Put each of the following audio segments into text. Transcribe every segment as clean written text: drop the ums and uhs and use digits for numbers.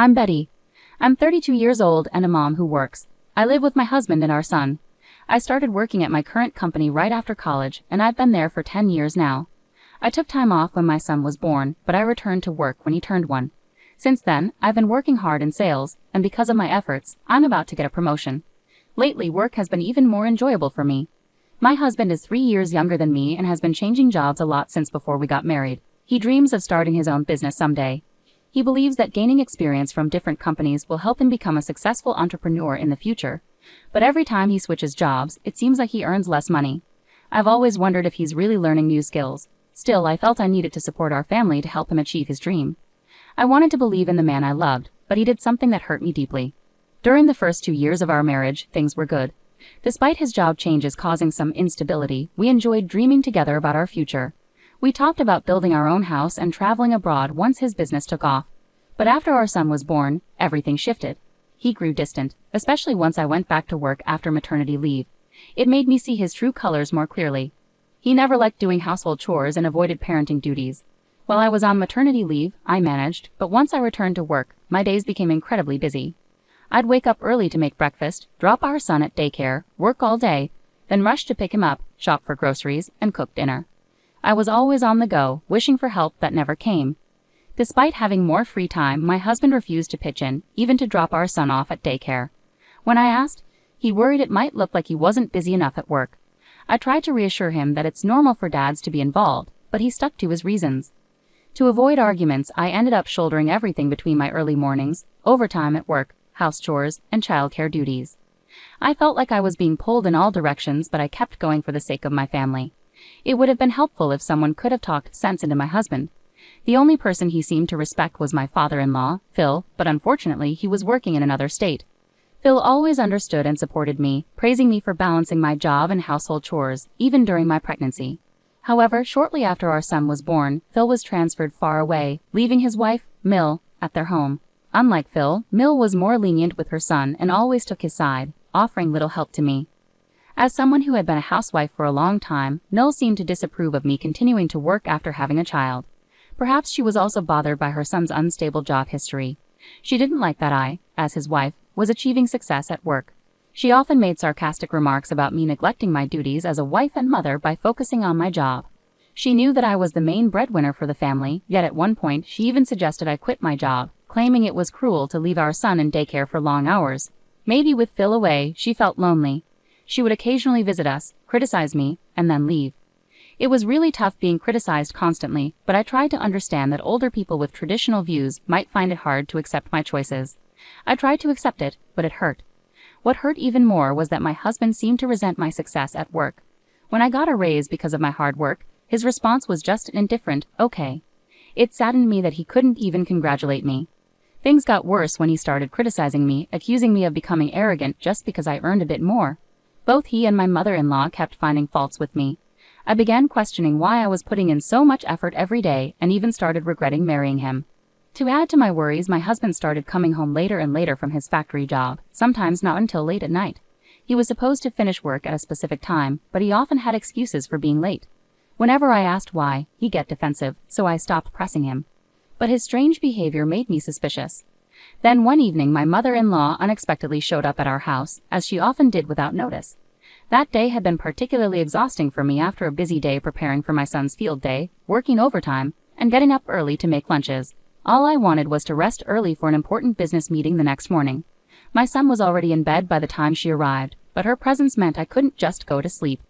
I'm Betty. I'm 32 years old and a mom who works. I live with my husband and our son. I started working at my current company right after college, and I've been there for 10 years now. I took time off when my son was born, but I returned to work when he turned 1. Since then, I've been working hard in sales, and because of my efforts, I'm about to get a promotion. Lately, work has been even more enjoyable for me. My husband is 3 years younger than me and has been changing jobs a lot since before we got married. He dreams of starting his own business someday. He believes that gaining experience from different companies will help him become a successful entrepreneur in the future. But every time he switches jobs, it seems like he earns less money. I've always wondered if he's really learning new skills. Still, I felt I needed to support our family to help him achieve his dream. I wanted to believe in the man I loved, but he did something that hurt me deeply. During the first 2 years of our marriage, things were good. Despite his job changes causing some instability, we enjoyed dreaming together about our future. We talked about building our own house and traveling abroad once his business took off. But after our son was born, everything shifted. He grew distant, especially once I went back to work after maternity leave. It made me see his true colors more clearly. He never liked doing household chores and avoided parenting duties. While I was on maternity leave, I managed, but once I returned to work, my days became incredibly busy. I'd wake up early to make breakfast, drop our son at daycare, work all day, then rush to pick him up, shop for groceries, and cook dinner. I was always on the go, wishing for help that never came. Despite having more free time, my husband refused to pitch in, even to drop our son off at daycare. When I asked, he worried it might look like he wasn't busy enough at work. I tried to reassure him that it's normal for dads to be involved, but he stuck to his reasons. To avoid arguments, I ended up shouldering everything between my early mornings, overtime at work, house chores, and childcare duties. I felt like I was being pulled in all directions, but I kept going for the sake of my family. It would have been helpful if someone could have talked sense into my husband. The only person he seemed to respect was my father-in-law, Phil, but unfortunately he was working in another state. Phil always understood and supported me, praising me for balancing my job and household chores, even during my pregnancy. However, shortly after our son was born, Phil was transferred far away, leaving his wife, Mill, at their home. Unlike Phil, Mill was more lenient with her son and always took his side, offering little help to me. As someone who had been a housewife for a long time, Mill seemed to disapprove of me continuing to work after having a child. Perhaps she was also bothered by her son's unstable job history. She didn't like that I, as his wife, was achieving success at work. She often made sarcastic remarks about me neglecting my duties as a wife and mother by focusing on my job. She knew that I was the main breadwinner for the family, yet at one point she even suggested I quit my job, claiming it was cruel to leave our son in daycare for long hours. Maybe with Phil away, she felt lonely. She would occasionally visit us, criticize me, and then leave. It was really tough being criticized constantly, but I tried to understand that older people with traditional views might find it hard to accept my choices. I tried to accept it, but it hurt. What hurt even more was that my husband seemed to resent my success at work. When I got a raise because of my hard work, his response was just an indifferent, okay. It saddened me that he couldn't even congratulate me. Things got worse when he started criticizing me, accusing me of becoming arrogant just because I earned a bit more. Both he and my mother-in-law kept finding faults with me. I began questioning why I was putting in so much effort every day and even started regretting marrying him. To add to my worries, my husband started coming home later and later from his factory job, sometimes not until late at night. He was supposed to finish work at a specific time, but he often had excuses for being late. Whenever I asked why, he'd get defensive, so I stopped pressing him. But his strange behavior made me suspicious. Then one evening my mother-in-law unexpectedly showed up at our house, as she often did without notice. That day had been particularly exhausting for me after a busy day preparing for my son's field day, working overtime, and getting up early to make lunches. All I wanted was to rest early for an important business meeting the next morning. My son was already in bed by the time she arrived, but her presence meant I couldn't just go to sleep.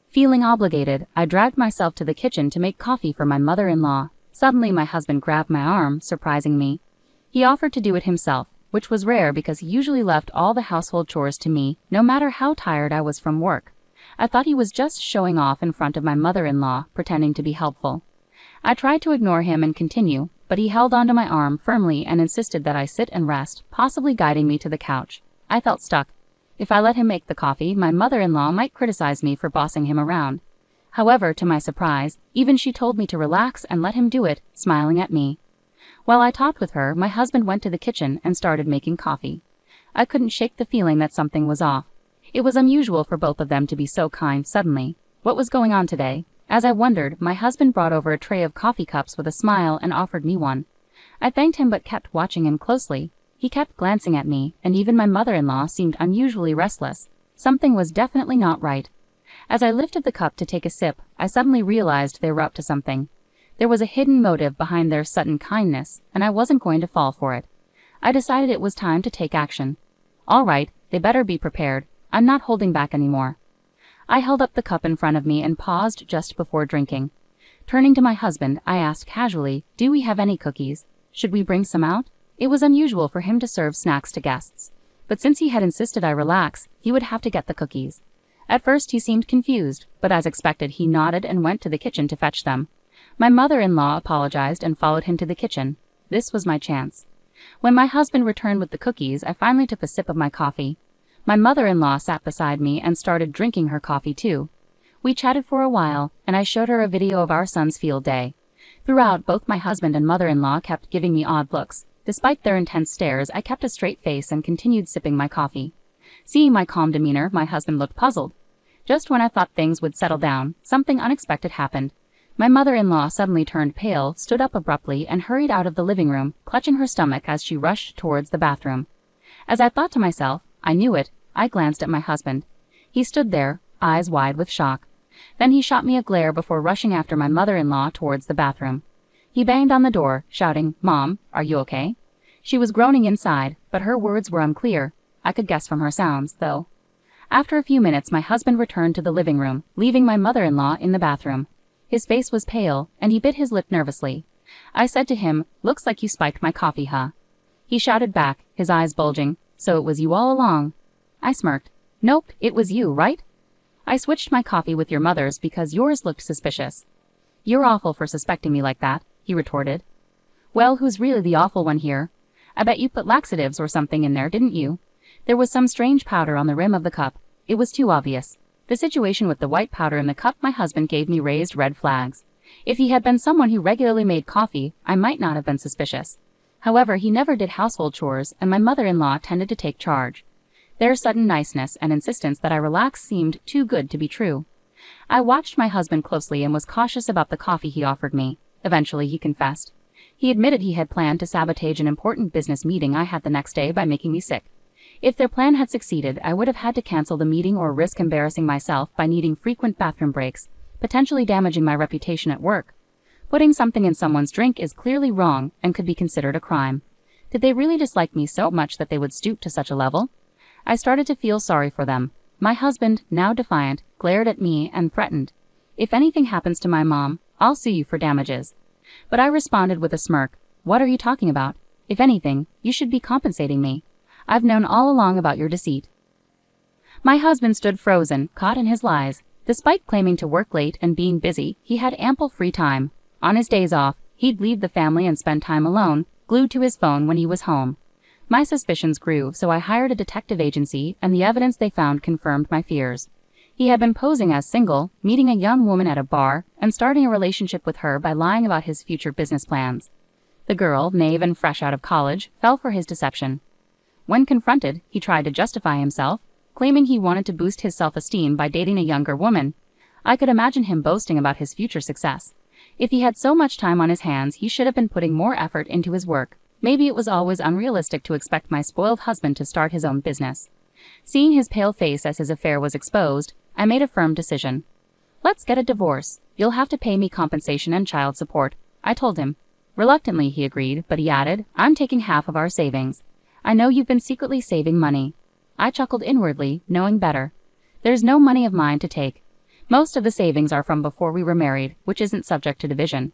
Feeling obligated, I dragged myself to the kitchen to make coffee for my mother-in-law. Suddenly my husband grabbed my arm, surprising me. He offered to do it himself, which was rare because he usually left all the household chores to me, no matter how tired I was from work. I thought he was just showing off in front of my mother-in-law, pretending to be helpful. I tried to ignore him and continue, but he held onto my arm firmly and insisted that I sit and rest, possibly guiding me to the couch. I felt stuck. If I let him make the coffee, my mother-in-law might criticize me for bossing him around. However, to my surprise, even she told me to relax and let him do it, smiling at me. While I talked with her, my husband went to the kitchen and started making coffee. I couldn't shake the feeling that something was off. It was unusual for both of them to be so kind suddenly. What was going on today? As I wondered, my husband brought over a tray of coffee cups with a smile and offered me one. I thanked him but kept watching him closely. He kept glancing at me, and even my mother-in-law seemed unusually restless. Something was definitely not right. As I lifted the cup to take a sip, I suddenly realized they were up to something. There was a hidden motive behind their sudden kindness, and I wasn't going to fall for it. I decided it was time to take action. All right, they better be prepared. I'm not holding back anymore. I held up the cup in front of me and paused just before drinking. Turning to my husband, I asked casually, "Do we have any cookies? Should we bring some out?" It was unusual for him to serve snacks to guests, but since he had insisted I relax, he would have to get the cookies. At first he seemed confused, but as expected he nodded and went to the kitchen to fetch them. My mother-in-law apologized and followed him to the kitchen. This was my chance. When my husband returned with the cookies, I finally took a sip of my coffee. My mother-in-law sat beside me and started drinking her coffee too. We chatted for a while, and I showed her a video of our son's field day. Throughout, both my husband and mother-in-law kept giving me odd looks. Despite their intense stares, I kept a straight face and continued sipping my coffee. Seeing my calm demeanor, my husband looked puzzled. Just when I thought things would settle down, something unexpected happened. My mother-in-law suddenly turned pale, stood up abruptly, and hurried out of the living room, clutching her stomach as she rushed towards the bathroom. As I thought to myself, I knew it, I glanced at my husband. He stood there, eyes wide with shock. Then he shot me a glare before rushing after my mother-in-law towards the bathroom. He banged on the door, shouting, "Mom, are you okay?" She was groaning inside, but her words were unclear. I could guess from her sounds, though. After a few minutes, my husband returned to the living room, leaving my mother-in-law in the bathroom. His face was pale, and he bit his lip nervously. I said to him, "Looks like you spiked my coffee, huh?" He shouted back, his eyes bulging, "So it was you all along?" I smirked. "Nope, it was you, right? I switched my coffee with your mother's because yours looked suspicious." "You're awful for suspecting me like that," he retorted. "Well, who's really the awful one here? I bet you put laxatives or something in there, didn't you?" There was some strange powder on the rim of the cup. It was too obvious. The situation with the white powder in the cup my husband gave me raised red flags. If he had been someone who regularly made coffee, I might not have been suspicious. However, he never did household chores, and my mother-in-law tended to take charge. Their sudden niceness and insistence that I relax seemed too good to be true. I watched my husband closely and was cautious about the coffee he offered me. Eventually, he confessed. He admitted he had planned to sabotage an important business meeting I had the next day by making me sick. If their plan had succeeded, I would have had to cancel the meeting or risk embarrassing myself by needing frequent bathroom breaks, potentially damaging my reputation at work. Putting something in someone's drink is clearly wrong and could be considered a crime. Did they really dislike me so much that they would stoop to such a level? I started to feel sorry for them. My husband, now defiant, glared at me and threatened, "If anything happens to my mom, I'll sue you for damages." But I responded with a smirk, "What are you talking about? If anything, you should be compensating me. I've known all along about your deceit." My husband stood frozen, caught in his lies. Despite claiming to work late and being busy, he had ample free time. On his days off, he'd leave the family and spend time alone, glued to his phone when he was home. My suspicions grew, so I hired a detective agency, and the evidence they found confirmed my fears. He had been posing as single, meeting a young woman at a bar, and starting a relationship with her by lying about his future business plans. The girl, naive and fresh out of college, fell for his deception. When confronted, he tried to justify himself, claiming he wanted to boost his self-esteem by dating a younger woman. I could imagine him boasting about his future success. If he had so much time on his hands, he should have been putting more effort into his work. Maybe it was always unrealistic to expect my spoiled husband to start his own business. Seeing his pale face as his affair was exposed, I made a firm decision. "Let's get a divorce. You'll have to pay me compensation and child support," I told him. Reluctantly, he agreed, but he added, "I'm taking half of our savings. I know you've been secretly saving money." I chuckled inwardly, knowing better. There's no money of mine to take. Most of the savings are from before we were married, which isn't subject to division.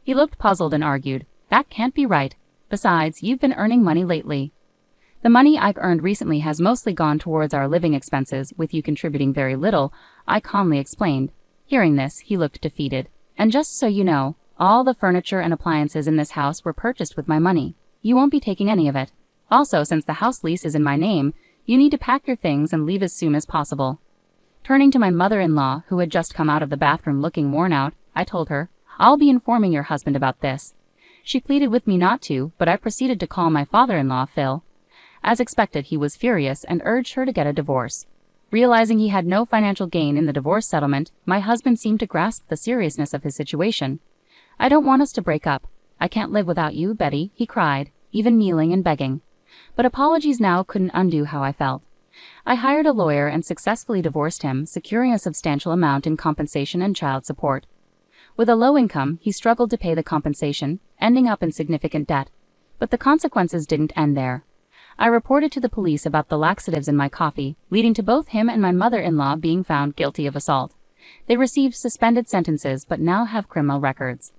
He looked puzzled and argued, "That can't be right. Besides, you've been earning money lately." "The money I've earned recently has mostly gone towards our living expenses, with you contributing very little," I calmly explained. Hearing this, he looked defeated. "And just so you know, all the furniture and appliances in this house were purchased with my money. You won't be taking any of it. Also, since the house lease is in my name, you need to pack your things and leave as soon as possible." Turning to my mother-in-law, who had just come out of the bathroom looking worn out, I told her, "I'll be informing your husband about this." She pleaded with me not to, but I proceeded to call my father-in-law, Phil. As expected, he was furious and urged her to get a divorce. Realizing he had no financial gain in the divorce settlement, my husband seemed to grasp the seriousness of his situation. "I don't want us to break up. I can't live without you, Betty, he cried, even kneeling and begging. But apologies now couldn't undo how I felt. I hired a lawyer and successfully divorced him, securing a substantial amount in compensation and child support. With a low income, he struggled to pay the compensation, ending up in significant debt. But the consequences didn't end there. I reported to the police about the laxatives in my coffee, leading to both him and my mother-in-law being found guilty of assault. They received suspended sentences but now have criminal records.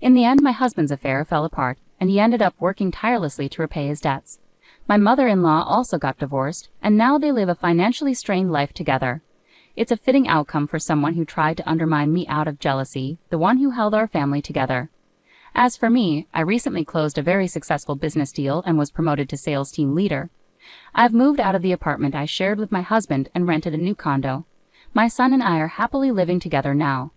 In the end, my husband's affair fell apart, and he ended up working tirelessly to repay his debts. My mother-in-law also got divorced, and now they live a financially strained life together. It's a fitting outcome for someone who tried to undermine me out of jealousy, the one who held our family together. As for me, I recently closed a very successful business deal and was promoted to sales team leader. I've moved out of the apartment I shared with my husband and rented a new condo. My son and I are happily living together now.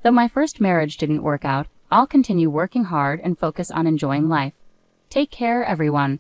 Though my first marriage didn't work out, I'll continue working hard and focus on enjoying life. Take care, everyone.